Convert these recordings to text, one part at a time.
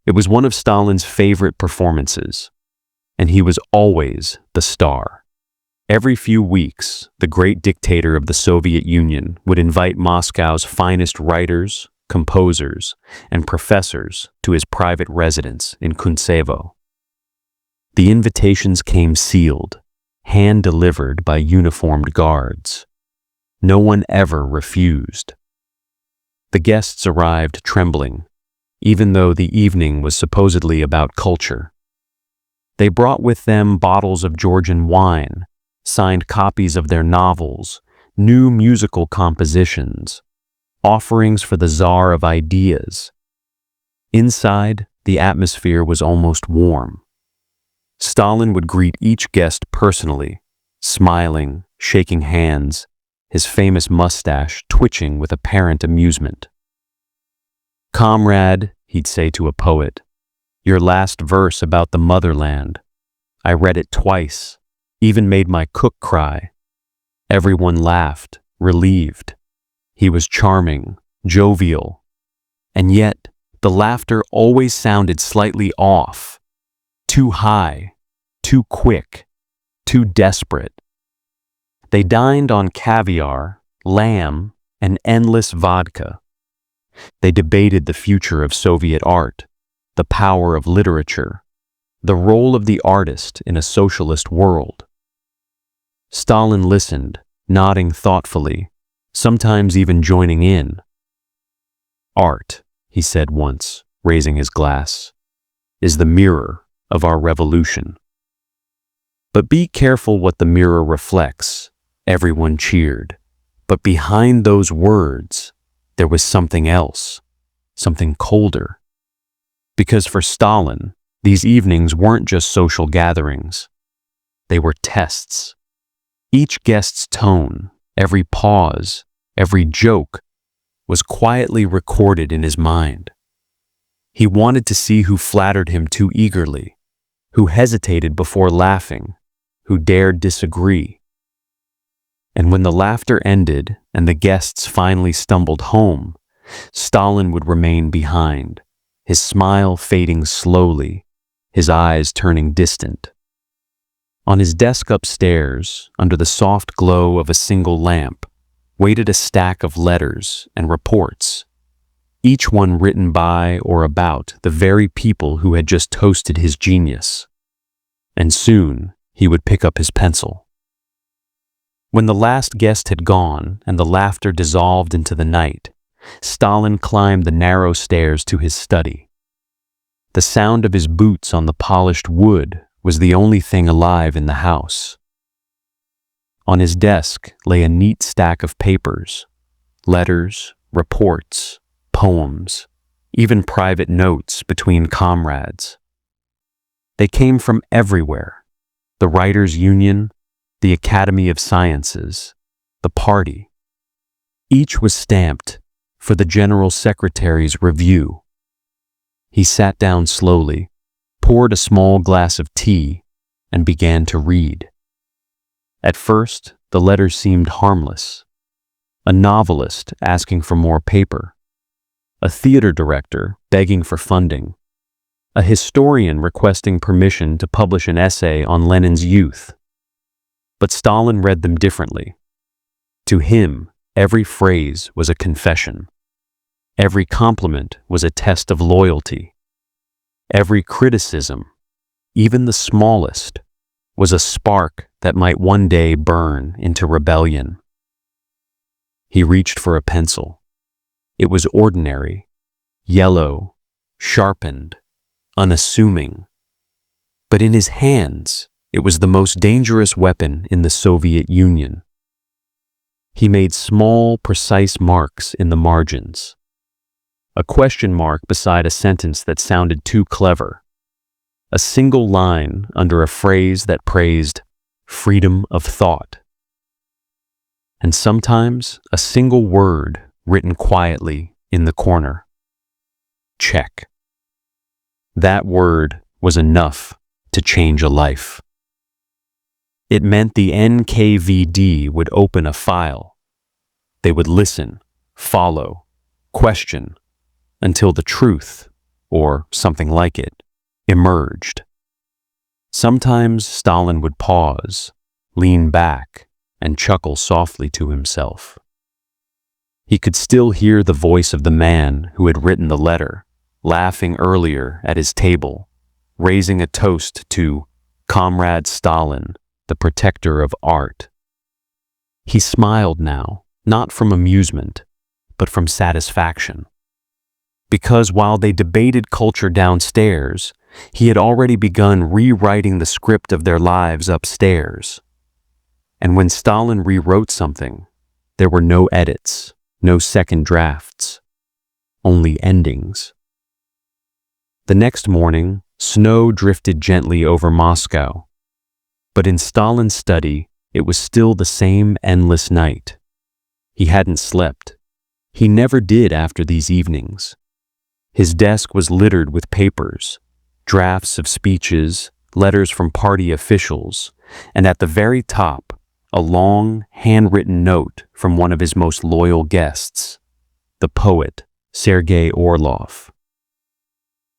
It was one of Stalin's favorite performances, and he was always the star. Every few weeks, the great dictator of the Soviet Union would invite Moscow's finest writers, composers, and professors to his private residence in Kuntsevo. The invitations came sealed, hand-delivered by uniformed guards. No one ever refused. The guests arrived trembling, even though the evening was supposedly about culture. They brought with them bottles of Georgian wine, signed copies of their novels, new musical compositions, offerings for the Tsar of ideas. Inside, the atmosphere was almost warm. Stalin would greet each guest personally, smiling, shaking hands, his famous mustache twitching with apparent amusement. "Comrade," he'd say to a poet, "your last verse about the motherland. I read it twice, even made my cook cry." Everyone laughed, relieved. He was charming, jovial, and yet the laughter always sounded slightly off, too high, too quick, too desperate. They dined on caviar, lamb, and endless vodka. They debated the future of Soviet art, the power of literature, the role of the artist in a socialist world. Stalin listened, nodding thoughtfully, sometimes even joining in. "Art," he said once, raising his glass, "is the mirror of our revolution." "But be careful what the mirror reflects," everyone cheered. But behind those words, there was something else, something colder. Because for Stalin, these evenings weren't just social gatherings. They were tests. Each guest's tone, every pause, every joke, was quietly recorded in his mind. He wanted to see who flattered him too eagerly, who hesitated before laughing, who dared disagree. And when the laughter ended and the guests finally stumbled home, Stalin would remain behind, his smile fading slowly, his eyes turning distant. On his desk upstairs, under the soft glow of a single lamp, waited a stack of letters and reports, each one written by or about the very people who had just toasted his genius. And soon he would pick up his pencil. When the last guest had gone and the laughter dissolved into the night, Stalin climbed the narrow stairs to his study. The sound of his boots on the polished wood was the only thing alive in the house. On his desk lay a neat stack of papers, letters, reports, poems, even private notes between comrades. They came from everywhere: the Writers' Union, the Academy of Sciences, the party. Each was stamped for the General Secretary's review. He sat down slowly, poured a small glass of tea, and began to read. At first, the letters seemed harmless. A novelist asking for more paper, a theater director begging for funding, a historian requesting permission to publish an essay on Lenin's youth. But Stalin read them differently. To him, every phrase was a confession. Every compliment was a test of loyalty. Every criticism, even the smallest, was a spark that might one day burn into rebellion. He reached for a pencil. It was ordinary, yellow, sharpened, unassuming. But in his hands, it was the most dangerous weapon in the Soviet Union. He made small, precise marks in the margins. A question mark beside a sentence that sounded too clever. A single line under a phrase that praised freedom of thought. And sometimes a single word written quietly in the corner. Check. That word was enough to change a life. It meant the NKVD would open a file. They would listen, follow, question, until the truth, or something like it, emerged. Sometimes Stalin would pause, lean back, and chuckle softly to himself. He could still hear the voice of the man who had written the letter, laughing earlier at his table, raising a toast to Comrade Stalin, the protector of art. He smiled now, not from amusement, but from satisfaction. Because while they debated culture downstairs, he had already begun rewriting the script of their lives upstairs. And when Stalin rewrote something, there were no edits, no second drafts, only endings. The next morning, snow drifted gently over Moscow. But in Stalin's study, it was still the same endless night. He hadn't slept. He never did after these evenings. His desk was littered with papers, drafts of speeches, letters from party officials, and at the very top, a long, handwritten note from one of his most loyal guests, the poet, Sergey Orlov.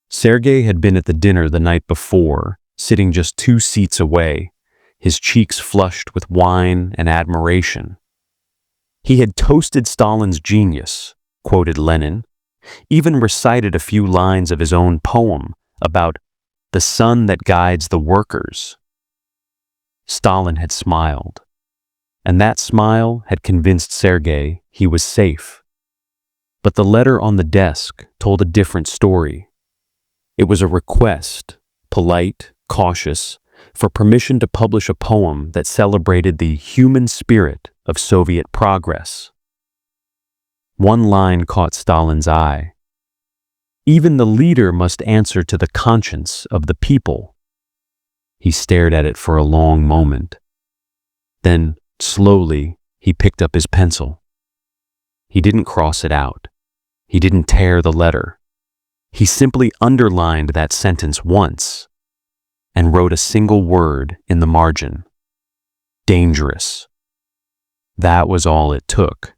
Sergey had been at the dinner the night before, sitting just 2 seats away, his cheeks flushed with wine and admiration. He had toasted Stalin's genius, quoted Lenin, even recited a few lines of his own poem about the sun that guides the workers. Stalin had smiled, and that smile had convinced Sergey he was safe. But the letter on the desk told a different story. It was a request, polite, cautious, for permission to publish a poem that celebrated the human spirit of Soviet progress. One line caught Stalin's eye. Even the leader must answer to the conscience of the people. He stared at it for a long moment. Then, slowly, he picked up his pencil. He didn't cross it out. He didn't tear the letter. He simply underlined that sentence once and wrote a single word in the margin. Dangerous. That was all it took.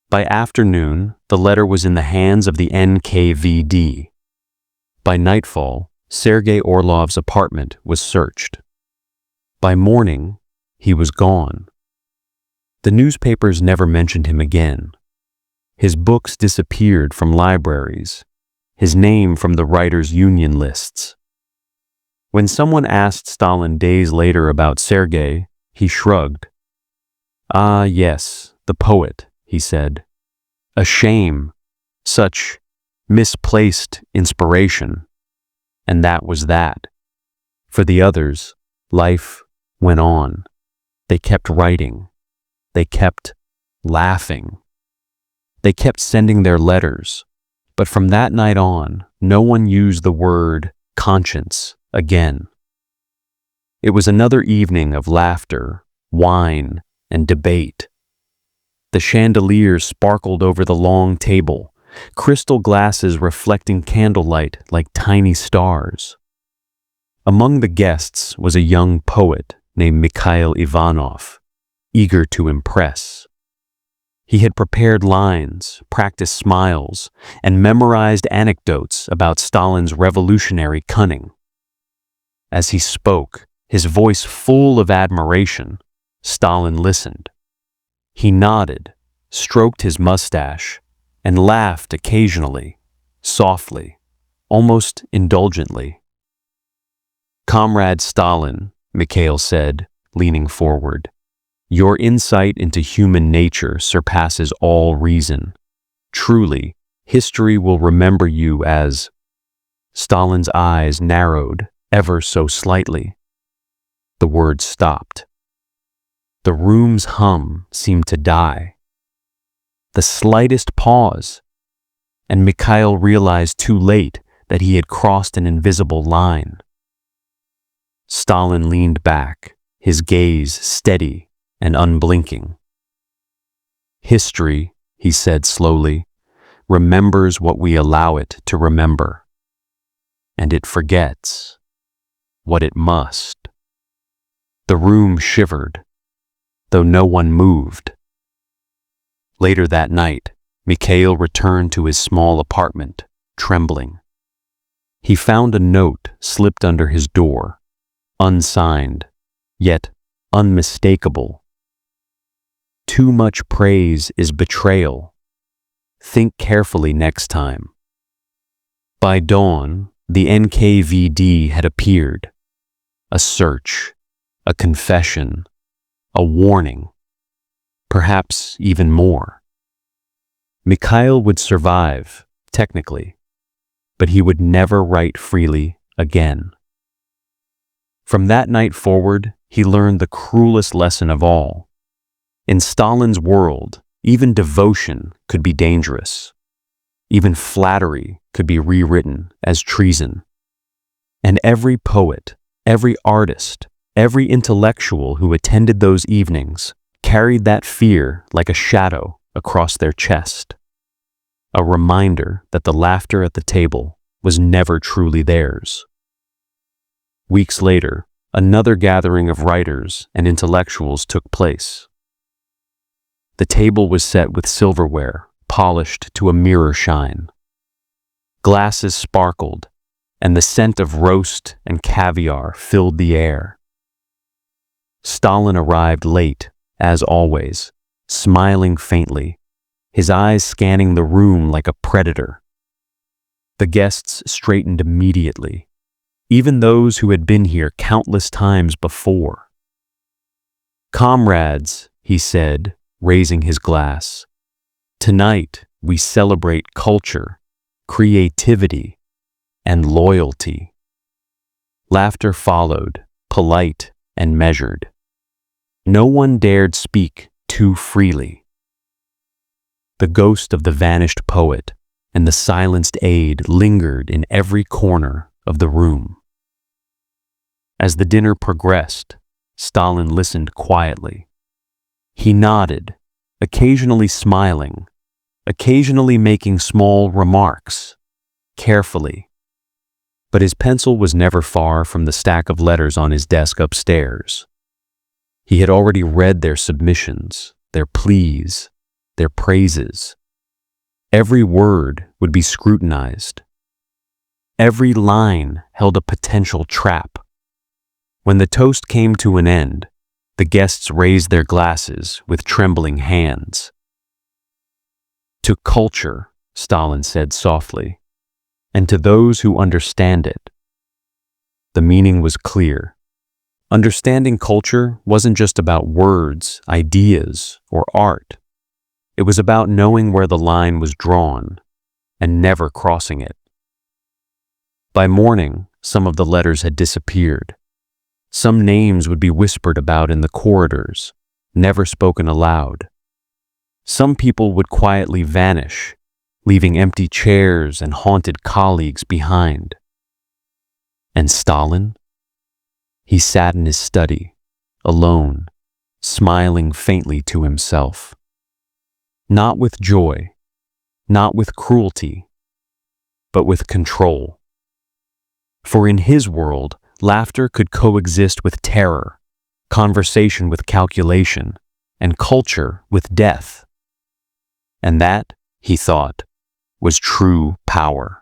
By afternoon, the letter was in the hands of the NKVD. By nightfall, Sergey Orlov's apartment was searched. By morning, he was gone. The newspapers never mentioned him again. His books disappeared from libraries, his name from the writers' union lists. When someone asked Stalin days later about Sergey, he shrugged. "Ah, yes, the poet," he said. "A shame, such misplaced inspiration." And that was that. For the others, life went on. They kept writing. They kept laughing. They kept sending their letters. But from that night on, no one used the word conscience again. It was another evening of laughter, wine, and debate. The chandeliers sparkled over the long table, crystal glasses reflecting candlelight like tiny stars. Among the guests was a young poet named Mikhail Ivanov, eager to impress. He had prepared lines, practiced smiles, and memorized anecdotes about Stalin's revolutionary cunning. As he spoke, his voice full of admiration, Stalin listened. He nodded, stroked his mustache, and laughed occasionally, softly, almost indulgently. "Comrade Stalin," Mikhail said, leaning forward, "your insight into human nature surpasses all reason. Truly, history will remember you as—" Stalin's eyes narrowed ever so slightly. The words stopped. The room's hum seemed to die. The slightest pause, and Mikhail realized too late that he had crossed an invisible line. Stalin leaned back, his gaze steady and unblinking. "History," he said slowly, "remembers what we allow it to remember. And it forgets what it must." The room shivered, though no one moved. Later that night, Mikhail returned to his small apartment, trembling. He found a note slipped under his door, unsigned, yet unmistakable. Too much praise is betrayal. Think carefully next time. By dawn, the NKVD had appeared. A search, a confession, a warning, perhaps even more. Mikhail would survive, technically, but he would never write freely again. From that night forward, he learned the cruelest lesson of all. In Stalin's world, even devotion could be dangerous. Even flattery could be rewritten as treason. And every poet, every artist, every intellectual who attended those evenings carried that fear like a shadow across their chest. A reminder that the laughter at the table was never truly theirs. Weeks later, another gathering of writers and intellectuals took place. The table was set with silverware, polished to a mirror shine. Glasses sparkled, and the scent of roast and caviar filled the air. Stalin arrived late, as always, smiling faintly, his eyes scanning the room like a predator. The guests straightened immediately, even those who had been here countless times before. "Comrades," he said, raising his glass, "tonight we celebrate culture, creativity, and loyalty." Laughter followed, polite and measured. No one dared speak too freely. The ghost of the vanished poet and the silenced aide lingered in every corner of the room. As the dinner progressed, Stalin listened quietly. He nodded, occasionally smiling, occasionally making small remarks, carefully. But his pencil was never far from the stack of letters on his desk upstairs. He had already read their submissions, their pleas, their praises. Every word would be scrutinized. Every line held a potential trap. When the toast came to an end, the guests raised their glasses with trembling hands. "To culture," Stalin said softly, "and to those who understand it." The meaning was clear. Understanding culture wasn't just about words, ideas, or art. It was about knowing where the line was drawn and never crossing it. By morning, some of the letters had disappeared. Some names would be whispered about in the corridors, never spoken aloud. Some people would quietly vanish, leaving empty chairs and haunted colleagues behind. And Stalin? He sat in his study, alone, smiling faintly to himself. Not with joy, not with cruelty, but with control. For in his world, laughter could coexist with terror, conversation with calculation, and culture with death. And that, he thought, was true power.